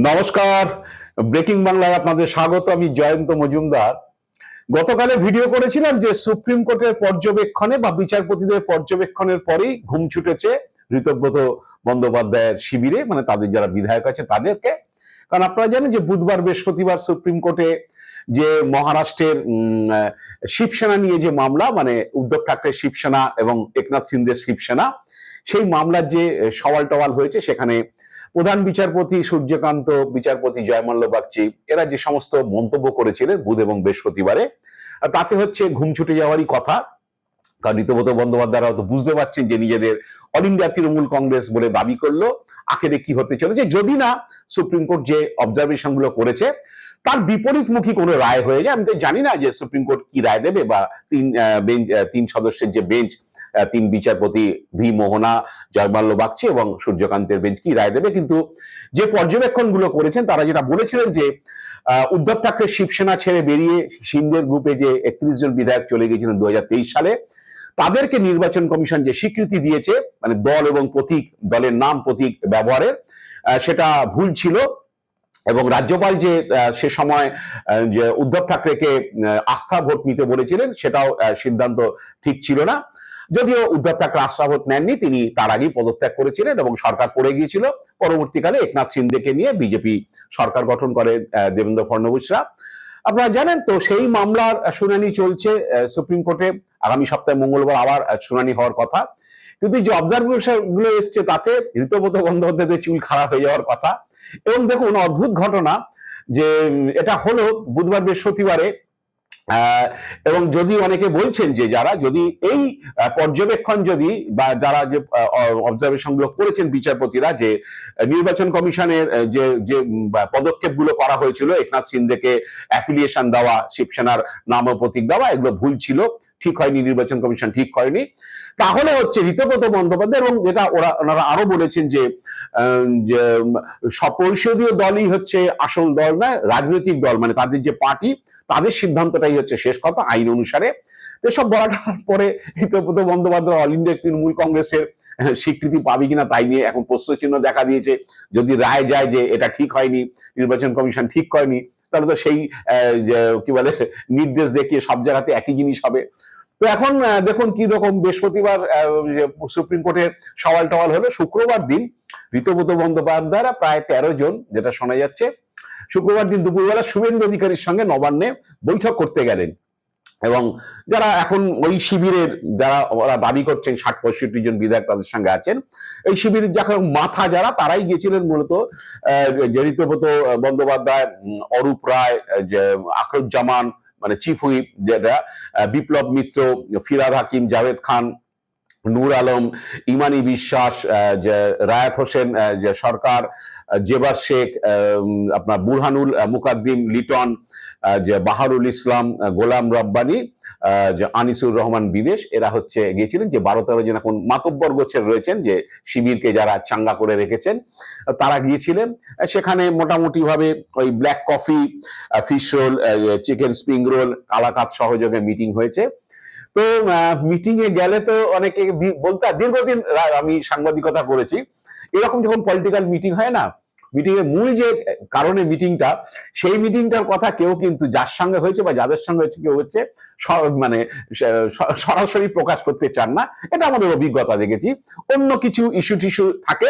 নমস্কার, ব্রেকিং বাংলায় আপনাদের স্বাগত। আমি জয়ন্ত মজুমদার। গতকালে ভিডিও করেছিলাম যে সুপ্রিম কোর্টের পর্যবেক্ষণে বা বিচারপতিদের পর্যবেক্ষণের পরেই ঘুম ছুটেছে ঋতব্রত বন্দ্যোপাধ্যায়ের শিবিরে, মানে তাদের যারা বিধায়ক আছে তাদেরকে। কারণ আপনারা জানেন যে বুধবার বৃহস্পতিবার সুপ্রিম কোর্টে যে মহারাষ্ট্রের শিবসেনা নিয়ে যে মামলা, মানে উদ্ধব ঠাকরে শিবসেনা এবং একনাথ সিন্ধের শিবসেনা, সেই মামলার যে সওয়াল টওয়াল হয়েছে, সেখানে প্রধান বিচারপতি সূর্যকান্ত, বিচারপতি জয়মাল্য বাগচি এরা যে সমস্ত মন্তব্য করেছিলেন বুধ এবং বৃহস্পতিবারে, তাতে হচ্ছে ঘুম ছুটে যাওয়ারই কথা। কারণ ঋতব্রত বন্দ্যোপাধ্যায়রা হয়তো বুঝতে পারছেন যে নিজেদের অল ইন্ডিয়া তৃণমূল কংগ্রেস বলে দাবি করলো আখেরে কি হতে চলেছে, যদি না সুপ্রিম কোর্ট যে অবজারভেশন গুলো করেছে তার বিপরীতমুখী কোনো রায় হয়ে যায়। আমি তো জানি না যে সুপ্রিম কোর্ট কি রায় দেবে, বা তিন সদস্যের যে বেঞ্চ, তিন বিচারপতি ভি মোহনা, জয়মাল্য বাগচি এবং সূর্যকান্তের বেঞ্চ কি রায় দেবে। কিন্তু যে পর্যবেক্ষণগুলো করেছেন তারা যেটা বলেছিলেন যে উদ্ধব ঠাকরে শিবসেনা ছেড়ে বেরিয়ে সিন্ধের গ্রুপে যে 31 জন বিধায়ক চলে গিয়েছিলেন 2023 সালে, তাদেরকে নির্বাচন কমিশন যে স্বীকৃতি দিয়েছে, মানে দল এবং প্রতীক, দলের নাম প্রতীক ব্যবহারের, সেটা ভুল ছিল। এবং রাজ্যপাল যে সে সময় যে উদ্ধব ঠাকরেকে আস্থা ভোট নিতে বলেছিলেন, সেটাও সিদ্ধান্ত ঠিক ছিল না। যদিও উদ্ধব ঠাকরে আস্থা ভোট নেননি, তিনি তার আগেই পদত্যাগ করেছিলেন এবং সরকার পড়ে গিয়েছিল। পরবর্তীকালে একনাথ সিন্ধেকে নিয়ে বিজেপি সরকার গঠন করে দেবেন্দ্র ফডনবিসরা। আপনারা জানেন তো, সেই মামলার শুনানি চলছে সুপ্রিম কোর্টে। আগামী সপ্তাহে মঙ্গলবার আবার শুনানি হওয়ার কথা। কিন্তু যে অবজারভেশন গুলো এসছে তাতে ঋতব্রত বন্দ্যোপাধ্যায়ের চুল খারাপ হয়ে যাওয়ার কথা। এবং দেখুন, অদ্ভুত ঘটনা যে এটা হলো বুধবার বৃহস্পতিবারে। এবং যদি অনেকে বলছেন যে যারা যদি এই পর্যবেক্ষণ যদি বা যারা যে অবজারভেশন গুলো করেছেন বিচারপতিরা, যে নির্বাচন কমিশনের যে যে পদক্ষেপগুলো করা হয়েছিল, একনাথ সিন্ধেকে অ্যাফিলিয়েশন দেওয়া, শিবসেনার নাম ও প্রতীক দেওয়া, এগুলো ভুল ছিল, ঠিক হয়নি, নির্বাচন কমিশন ঠিক করেনি, তাহলে হচ্ছে ঋতব্রত বন্দ্যোপাধ্যায়, এবং যেটা ওনারা আরো বলেছেন যে সপরিষদীয় দলই হচ্ছে আসল দল নয়, রাজনৈতিক দল মানে তাদের যে পার্টি, তাদের সিদ্ধান্তটাই হচ্ছে শেষ কথা আইন অনুসারে। তো সব বলার পরে ঋতব্রত বন্দ্যোপাধ্যায় অল ইন্ডিয়া তৃণমূল কংগ্রেসের স্বীকৃতি পাবে কিনা তাই নিয়ে এখন প্রশ্নচিহ্ন দেখা দিয়েছে। যদি রায় যায় যে এটা ঠিক হয়নি, নির্বাচন কমিশন ঠিক করেনি, তাহলে তো সেই কি বলে নির্দেশ দেখিয়ে সব জায়গাতে একই জিনিস হবে। তো এখন দেখুন কি রকম বৃহস্পতিবার সুপ্রিম কোর্টের সওয়াল টওয়াল হলো। শুক্রবার দিন ঋতব্রত বন্দ্যোপাধ্যায়রা প্রায় 13 জন, যেটা শোনা যাচ্ছে, শুক্রবার দিন দুপুরবেলা শুভেন্দু অধিকারীর সঙ্গে নবান্নে বৈঠক করতে গেলেন। এবং যারা এখন ওই শিবিরের, যারা ওরা দাবি করছেন 60-65 জন বিধায়ক তাদের সঙ্গে আছেন, এই শিবিরের যখন মাথা যারা, তারাই গিয়েছিলেন মূলত ঋতব্রত বন্দ্যোপাধ্যায়, অরূপ রায়, যে আখরুজ্জামান মানে চিফ হুইপ, যেটা বিপ্লব মিত্র, ফিরাদ হাকিম, জাভেদ খান, নূর আলম, ইমানি বিশ্বাস, রায়াত হোসেন যে সরকার, জেবার শেখ, আপনার বুরহানুল মুকাদ্দিম লিটন, যে বাহারুল ইসলাম, গোলাম রব্বানি, যে আনিসুর রহমান বিদেশ, এরা হচ্ছে গিয়েছিলেন। যে 12-13 জন এখন মাতব্বর গোছের রয়েছেন, যে শিবিরকে যারা চাঙ্গা করে রেখেছেন, তারা গিয়েছিলেন। সেখানে মোটামুটি ভাবে ওই black coffee, fish roll, chicken spring roll, কালাকাত সহযোগে মিটিং হয়েছে। তো মিটিং এ গেলে তো অনেকে বলতে, দীর্ঘদিন আমি সাংবাদিকতা করেছি, এরকম যখন পলিটিক্যাল মিটিং হয় না, মিটিং এর মূল যে কারণে মিটিংটা, সেই মিটিংটার কথা কেউ কিন্তু যার সঙ্গে হয়েছে বা যাদের সঙ্গে হয়েছে কেউ হচ্ছে মানে সরাসরি প্রকাশ করতে চান না। এটা আমাদের অভিজ্ঞতা দেখেছি। অন্য কিছু ইস্যু টিস্যু থাকে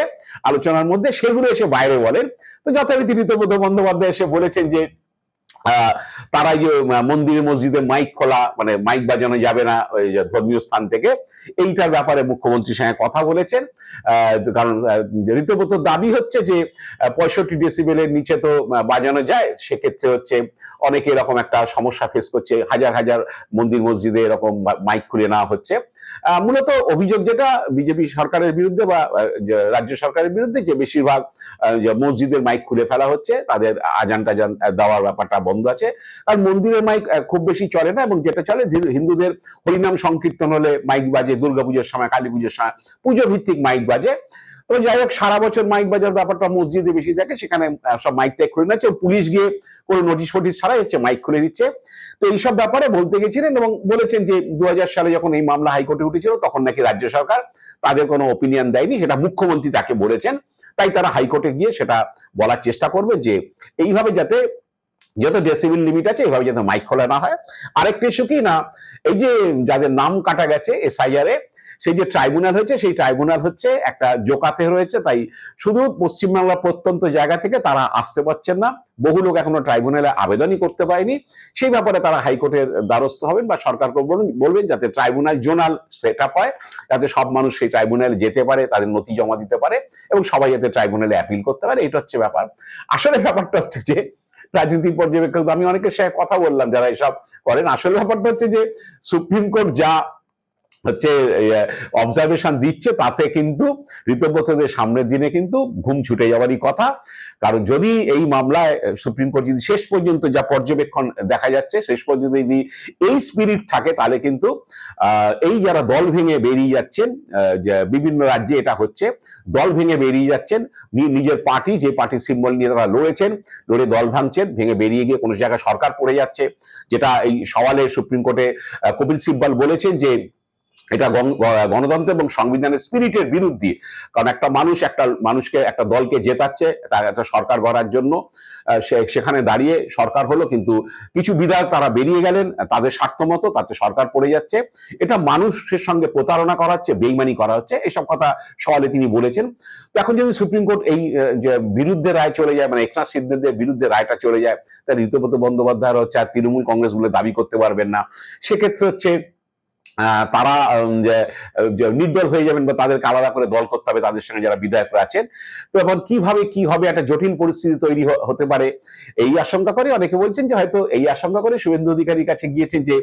আলোচনার মধ্যে, সেগুলো এসে বাইরে বলেন। তো যথারীতি ঋতব্রত বন্দ্যোপাধ্যায় এসে বলেছেন যে তারাই যে মন্দিরে মসজিদে মাইক খোলা, মানে মাইক বাজানো যাবে না ওই ধর্মীয় স্থান থেকে, এইটার ব্যাপারে মুখ্যমন্ত্রীর সঙ্গে কথা বলেছেন। কারণ ঋতব্রত দাবি হচ্ছে যে 65 ডেসিবেলের নিচে তো বাজানো যায়, সেক্ষেত্রে হচ্ছে অনেকে এরকম একটা সমস্যা ফেস করছে, হাজার হাজার মন্দির মসজিদে এরকম মাইক খুলে নেওয়া হচ্ছে। মূলত অভিযোগ যেটা বিজেপি সরকারের বিরুদ্ধে বা রাজ্য সরকারের বিরুদ্ধে, যে বেশিরভাগ মসজিদের মাইক খুলে ফেলা হচ্ছে, তাদের আজান টাজান দেওয়ার ব্যাপারটা বন্ধ আছে। আর মন্দিরের মাইক খুব বেশি চলে না, এবং যেটা চলে হিন্দুদের হরিনাম সংকীর্তন হলে মাইক বাজে, দুর্গাপুজোর সময়, কালী পুজোর সময় পুজো ভিত্তিক মাইক বাজে। তো যাই হোক, সারা বছর মাইক বাজার ব্যাপারটা মসজিদে বেশি থাকে, সেখানে সব মাইক টাইক খুলে নিচ্ছে, পুলিশ গিয়ে কোনো নোটিশ ফোটিস ছাড়াই হচ্ছে মাইক খুলে দিচ্ছে। তো এইসব ব্যাপারে বলতে গেছিলেন এবং বলেছেন যে 2000 সালে যখন এই মামলা হাইকোর্টে উঠেছিল, তখন নাকি রাজ্য সরকার তাদের কোনো ওপিনিয়ন দেয়নি, সেটা মুখ্যমন্ত্রী তাকে বলেছেন। তাই তারা হাইকোর্টে গিয়ে সেটা বলার চেষ্টা করবে যে এইভাবে যাতে যত ডেসিবেল লিমিট আছে এইভাবে যাতে মাইক খোলা না হয়। আরেকটি ইস্যু কি না, এই যে যাদের নাম কাটা গেছে এসআইআর এ, সেই যে ট্রাইব্যুনাল হয়েছে সেই ট্রাইব্যুনাল হচ্ছে একটা জোকাতে রয়েছে, তাই শুধু পশ্চিমবাংলার প্রত্যন্ত জায়গা থেকে তারা আসতে পারছেন না। বহু লোক এখনো ট্রাইব্যুনালে আবেদনই করতে পারেনি। সেই ব্যাপারে তারা হাইকোর্টের দ্বারস্থ হবেন বা সরকারকে বলবেন যাতে ট্রাইব্যুনাল জোনাল সেট আপ হয়, যাতে সব মানুষ সেই ট্রাইব্যুনালে যেতে পারে, তাদের নথি জমা দিতে পারে এবং সবাই যাতে ট্রাইব্যুনালে অ্যাপিল করতে পারে। এটা হচ্ছে ব্যাপার। আসলে ব্যাপারটা হচ্ছে যে রাজনৈতিক পর্যবেক্ষক, আমি অনেকের সাথে কথা বললাম যারা এসব করেন, আসলে ব্যাপারটা হচ্ছে যে সুপ্রিম কোর্ট যা হচ্ছে অবজারভেশন দিচ্ছে তাতে কিন্তু ঋতব্রতদের সামনের দিনে কিন্তু ঘুম ছুটে যাওয়ারই কথা। কারণ যদি এই মামলায় সুপ্রিম কোর্ট যদি শেষ পর্যন্ত যা পর্যবেক্ষণ দেখা যাচ্ছে শেষ পর্যন্ত যদি এই স্পিরিট থাকে, তাহলে কিন্তু এই যারা দল ভেঙে বেরিয়ে যাচ্ছেন, বিভিন্ন রাজ্যে এটা হচ্ছে, দল ভেঙে বেরিয়ে যাচ্ছেন, নিজের পার্টি যে পার্টির সিম্বল নিয়ে তারা লড়েছেন, লড়ে দল ভাঙছেন, ভেঙে বেরিয়ে গিয়ে কোনো জায়গায় সরকার পড়ে যাচ্ছে, যেটা এই সওয়ালে সুপ্রিম কোর্টে কপিল সিব্বল বলেছেন যে এটা গণতন্ত্র এবং সংবিধানের স্পিরিটের বিরুদ্ধে। কারণ একটা মানুষকে একটা দলকে জেতাচ্ছে তার একটা সরকার গড়ার জন্য, সেখানে দাঁড়িয়ে সরকার হলো, কিন্তু কিছু বিধায়ক তারা বেরিয়ে গেলেন তাদের স্বার্থ মতো, তাতে সরকার পড়ে যাচ্ছে, এটা মানুষের সঙ্গে প্রতারণা করা হচ্ছে, বেইমানি করা হচ্ছে, এসব কথা সওয়ালে তিনি বলেছেন। তো এখন যদি সুপ্রিম কোর্ট এই যে বিরুদ্ধে রায় চলে যায়, মানে একনাথ সিদ্ধেদের বিরুদ্ধে রায়টা চলে যায়, তাহলে ঋতব্রত বন্দ্যোপাধ্যায় হচ্ছে আর তৃণমূল কংগ্রেস গুলো দাবি করতে পারবেন না। সেক্ষেত্রে হচ্ছে তারা নির্দল হয়ে যাবেন বা তাদেরকে আলাদা করে দল করতে হবে তাদের সঙ্গে যারা বিধায়করা আছেন। তো এখন কিভাবে কি হবে, একটা জটিল পরিস্থিতি তৈরি হতে পারে এই আশঙ্কা করে অনেকে বলছেন যে হয়তো এই আশঙ্কা করে শুভেন্দু অধিকারীর কাছে গিয়েছেন যে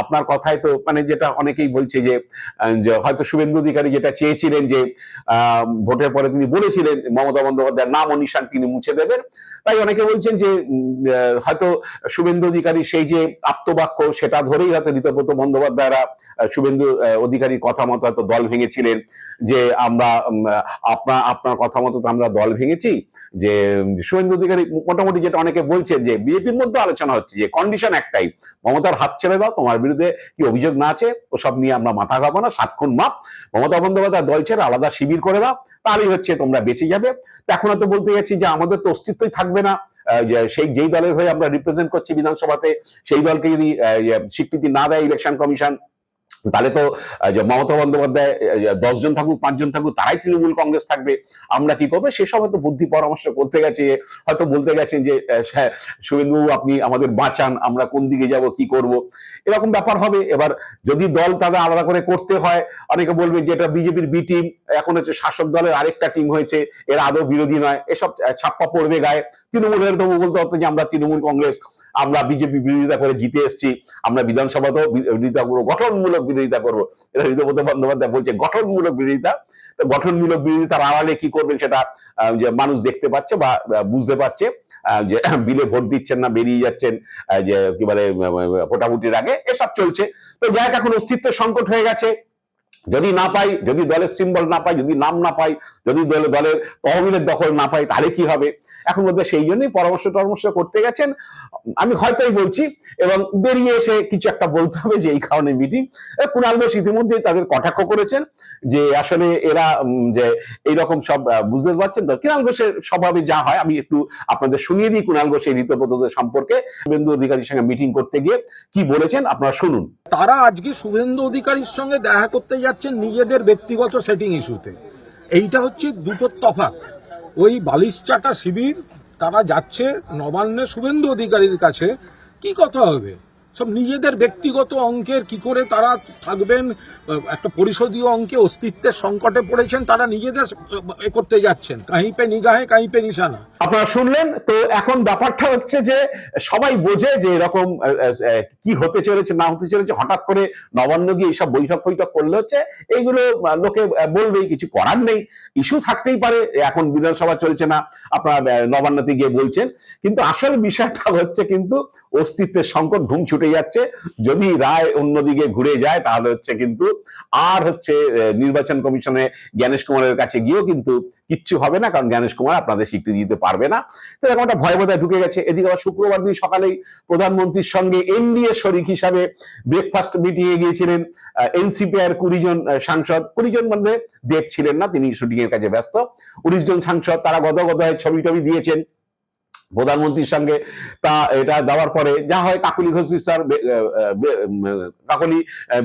আপনার কথায় তো মানে যেটা অনেকেই বলছে যে হয়তো শুভেন্দু অধিকারী যেটা চেয়েছিলেন যে ভোটের পরে তিনি বলেছিলেন মমতা বন্দ্যোপাধ্যায়ের নাম ও নিশান তিনি মুছে দেবেন, তাই অনেকে বলছেন যে হয়তো শুভেন্দু অধিকারী সেই যে আপ্তবাক্য সেটা ধরেই হয়তো ঋতব্রত বন্দ্যোপাধ্যায়রা শুভেন্দু অধিকারীর কথা মতো হয়তো দল ভেঙেছিলেন, যে আমরা আপনার কথা মতো তো আমরা দল ভেঙেছি। যে শুভেন্দু অধিকারী মোটামুটি যেটা অনেকে বলছেন যে বিজেপির মধ্যে আলোচনা হচ্ছে যে কন্ডিশন একটাই, মমতার হাত ছেড়ে দাও, তোমার বিরুদ্ধে কি অভিযোগ না আছে ওসব নিয়ে আমরা মাথা ঘাবো না, 7 খুন মাপ, মমতা বন্দ্যোপাধ্যায় দল ছেড়ে আলাদা শিবির করে দাও, তাহলেই হচ্ছে তোমরা বেঁচে যাবে। তো এখন হয়তো বলতে যাচ্ছি যে আমাদের তো অস্তিত্বই থাকবে না, সেই যেই দলের হয়ে আমরা রিপ্রেজেন্ট করছি বিধানসভাতে সেই দলকে যদি স্বীকৃতি না দেয় ইলেকশন কমিশন, তাহলে তো মমতা বন্দ্যোপাধ্যায় 10 জন থাকুক 5 জন থাকুক তারাই তৃণমূল কংগ্রেস থাকবে, আমরা কি করবো? সেসব হয়তো বুদ্ধি পরামর্শ করতে গেছে, হয়তো বলতে গেছেন যে শুভেন্দু আপনি আমাদের বাঁচান, আমরা কোন দিকে যাব কি করব, এরকম ব্যাপার হবে। এবার যদি দল তাদের আলাদা করে করতে হয়, অনেকে বলবে যে এটা বিজেপির বি টিম, এখন হচ্ছে শাসক দলের আরেকটা টিম হয়েছে, এরা আদৌ বিরোধী নয়, এসব ছাপ্পা পড়বে গায়ে। তৃণমূলের তো বলতে হতো যে আমরা তৃণমূল কংগ্রেস, আমরা বিজেপি বিরোধিতা করে জিতে এসেছি, আমরা বিধানসভাতেও বিরোধিতা করবো, গঠনমূলক বিরোধিতা করবো। এটা ঋতব্রত বন্দ্যোপাধ্যায় বলছে গঠনমূলক বিরোধিতা। তো গঠনমূলক বিরোধিতার আড়ালে কি করবেন সেটা যে মানুষ দেখতে পাচ্ছে বা বুঝতে পারছে, যে বিলে ভোট দিচ্ছেন না, বেরিয়ে যাচ্ছেন যে কি বলে ভোটাভুটির আগে, এসব চলছে। তো যাই এখন অস্তিত্ব সংকট হয়ে গেছে, যদি না পাই, যদি দলের সিম্বল না পাই, যদি নাম না পাই, যদি দলের তহবিলের দখল না পাই, তাহলে কি হবে? এখন মধ্যে সেই জন্যই পরামর্শ করতে গেছেন, আমি হয়তোই বলছি, এবং বেরিয়ে এসে কিছু একটা বলতে হবে যে এই কারণে মিটিং। কুণাল ঘোষ ইতিমধ্যেই তাদের কটাক্ষ করেছেন যে আসলে এরা যে এইরকম সব বুঝতে পারছেন তো। কুণাল ঘোষের স্বভাবে যা হয়, আমি একটু আপনাদের শুনিয়ে দিই কুণাল ঘোষের ঋতব্রতদের সম্পর্কে শুভেন্দু অধিকারীর সঙ্গে মিটিং করতে গিয়ে কি বলেছেন, আপনারা শুনুন। তারা আজকে শুভেন্দু অধিকারীর সঙ্গে দেখা করতে যাচ্ছেন নিজেদের ব্যক্তিগত সেটিং ইস্যুতে। এইটা হচ্ছে দুটো তফাৎ। ওই বালিশচাটা শিবির তারা যাচ্ছে নবান্নে শুভেন্দু অধিকারীর কাছে, কি কথা হবে? সব নিজেদের ব্যক্তিগত অঙ্কের কি করে তারা থাকবেন, একটা পরিষদীয় অঙ্কে অস্তিত্বের সংকটে পড়েছেন, তারা নিজেদের করতে যাচ্ছেন, কাहीं পে নিগাহে কাहीं পে নিশানা। আপনারা শুনলেন তো। এখন ব্যাপারটা হচ্ছে যে সবাই বোঝে যে এরকম কি হতে চলেছে না হতে চলেছে, হঠাৎ করে নবান্ন গিয়ে এইসব বৈঠক করলে হচ্ছে এইগুলো লোকে বলবেই, কিছু করার নেই, ইস্যু থাকতেই পারে, এখন বিধানসভা চলছে না আপনার নবান্নতে গিয়ে বলছেন, কিন্তু আসল বিষয়টা হচ্ছে কিন্তু অস্তিত্বের সংকট, ঘুম ছুটে ঘটে যাচ্ছে। যদি রায় অন্যদিকে ঘুরে যায় তাহলে হচ্ছে কিন্তু আর হচ্ছে নির্বাচন কমিশনে জ্ঞানেশ কুমারের কাছে গিয়েও কিন্তু কিচ্ছু হবে না, কারণ জ্ঞানেশ কুমার আপনাদের স্বীকৃতি দিতে পারবে না। তো এরকম একটা ভয়াবহতায় ঢুকে গেছে। এদিকে আবার শুক্রবার দিন সকালেই প্রধানমন্ত্রীর সঙ্গে এনডিএ শরিক হিসাবে ব্রেকফাস্ট মিটিংয়ে গিয়েছিলেন এনসিপি এর 20 জন সাংসদ। 20 জন মধ্যে দেব ছিলেন না, তিনি শুটিং এর কাজে ব্যস্ত। 19 জন সাংসদ তারা গদগদ ছবি টবি দিয়েছেন প্রধানমন্ত্রীর সঙ্গে। তা এটা দেওয়ার পরে যা হয়, কাকলি ঘোষ স্যার কাকলি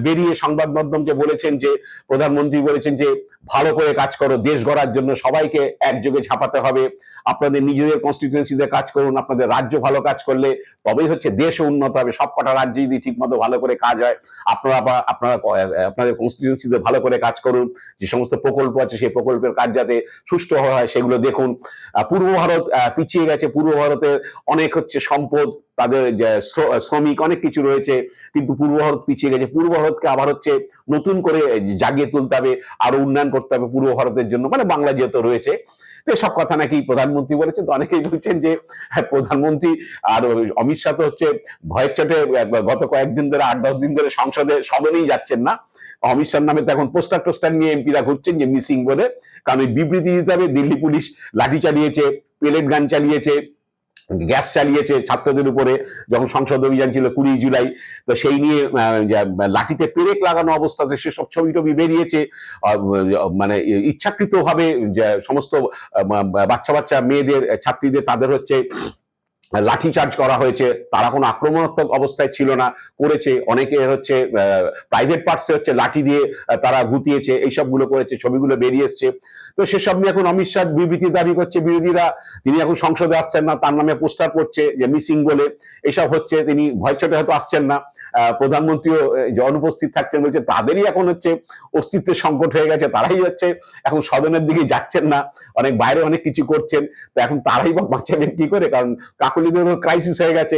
বেরিয়ে সংবাদ মাধ্যমকে বলেছেন যে প্রধানমন্ত্রী বলেছেন যে ভালো করে কাজ করো, দেশ গড়ার জন্য সবাইকে একযোগে ঝাঁপাতে হবে, আপনাদের নিজেদের কনস্টিটিউয়েন্সিতে কাজ করুন, আপনাদের রাজ্য ভালো কাজ করলে তবেই হচ্ছে দেশও উন্নত হবে। সবকটা রাজ্যে যদি ঠিক মতো ভালো করে কাজ হয়, আপনারা আপনাদের কনস্টিটিউয়েন্সিতে ভালো করে কাজ করুন, যে সমস্ত প্রকল্প আছে সেই প্রকল্পের কাজ যাতে সুষ্ঠু হয় সেগুলো দেখুন। পূর্ব ভারত পিছিয়ে গেছে, পূর্ব ভারতের অনেক হচ্ছে সম্পদ, তাদের শ্রমিক অনেক কিছু রয়েছে, কিন্তু পূর্ব ভারত পিছিয়ে গেছে। পূর্ব ভারতকে আবার হচ্ছে নতুন করে জাগিয়ে তুলতে হবে, আরো উন্নয়ন করতে হবে পূর্ব ভারতের জন্য, মানে বাংলা যেহেতু রয়েছে। তো সব কথা নাকি প্রধানমন্ত্রী বলেছেন। তো অনেকেই বলছেন যে প্রধানমন্ত্রী আর অমিত শাহ তো হচ্ছে ভয়ের চোটে গত কয়েকদিন ধরে 8-10 দিন ধরে সদনেই যাচ্ছেন না। অমিত শাহর নামে তো এখন পোস্টার টোস্টার নিয়ে এমপিরা ঘুরছেন যে মিসিং বলে, কারণ ওই বিবৃতি দিতে হবে। দিল্লি পুলিশ লাঠি চালিয়েছে, পেলেট গান চালিয়েছে, গ্যাস চালিয়েছে ছাত্রদের উপরে যখন সংসদ অভিযান ছিল 20 জুলাই। তো সেই নিয়ে লাঠিতে পেরেক লাগানো অবস্থাতে সেসব ছবি টবি বেরিয়েছে। মানে ইচ্ছাকৃত ভাবে সমস্ত বাচ্চা বাচ্চা মেয়েদের, ছাত্রীদের তাদের হচ্ছে লাঠি চার্জ করা হয়েছে। তারা কোনো আক্রমণাত্মক অবস্থায় ছিল না, করেছে অনেকে হচ্ছে প্রাইভেট পার্টসে হচ্ছে লাঠি দিয়ে তারা গুতিয়েছে, এইসবগুলো করেছে, ছবিগুলো বেরিয়ে এসছে। তো সেসব নিয়ে এখন অমিত শাহ বিবৃতি দাবি করছে বিরোধীরা, তিনি এখন সংসদে আসছেন না, তার নামে পোস্টার করছে যে মিসিং বলে, এসব হচ্ছে। তিনি ভয় চোটে হয়তো আসছেন না, প্রধানমন্ত্রীও যে অনুপস্থিত থাকছেন, বলছে তাদেরই এখন হচ্ছে অস্তিত্বের সংকট হয়ে গেছে, তারাই হচ্ছে এখন সদনের দিকে যাচ্ছেন না, অনেক বাইরে অনেক কিছু করছেন। তো এখন তারাই বা বাঁচাবেন কি করে, কারণ কাকলিদেরও ক্রাইসিস হয়ে গেছে।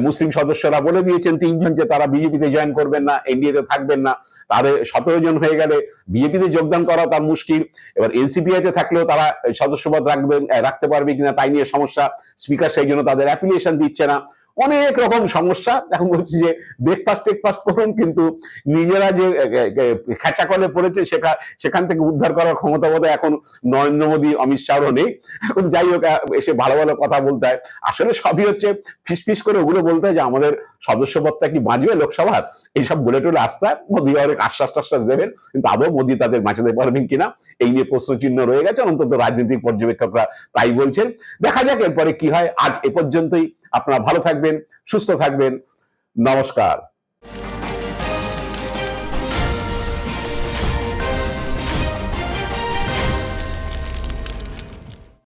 মুসলিম সদস্যরা বলে দিয়েছেন 3 জন যে তারা বিজেপিতে জয়েন করবেন না, এনডিএতে থাকবেন না। তাদের 17 জন হয়ে গেলে বিজেপিতে যোগদান করা তার মুশকিল। এবার এনসিপিআইতে থাকলেও তারা সদস্যপদ রাখতে পারবে কিনা তাই নিয়ে সমস্যা। স্পিকার সেই জন্য তাদের অ্যাপ্লিকেশন দিচ্ছে না, অনেক রকম সমস্যা। এখন বলছি যে ব্রেকফাস্ট করুন, কিন্তু নিজেরা যে খেঁচা কলে পড়েছে সেখান থেকে উদ্ধার করার ক্ষমতা বোধ এখন নরেন্দ্র মোদী, অমিত শাহরও নেই। এখন যাই হোক, এসে ভালো ভালো কথা বলতে হয়, আসলে সবই হচ্ছে ফিস করে ওগুলো বলতে হয় যে আমাদের সদস্যপদটা কি বাঁচবে লোকসভার, এইসব বলে টলে আসতে হয়। মোদী অনেক আশ্বাস দেবেন, কিন্তু আদৌ মোদী তাদের বাঁচাতে পারবেন কিনা এই নিয়ে প্রশ্নচিহ্ন রয়ে গেছে। অন্তত রাজনৈতিক পর্যবেক্ষকরা তাই বলছেন। দেখা যাক এরপরে কি হয়। আজ এ পর্যন্তই। আপনারা ভালো থাকবেন, সুস্থ থাকবেন। নমস্কার।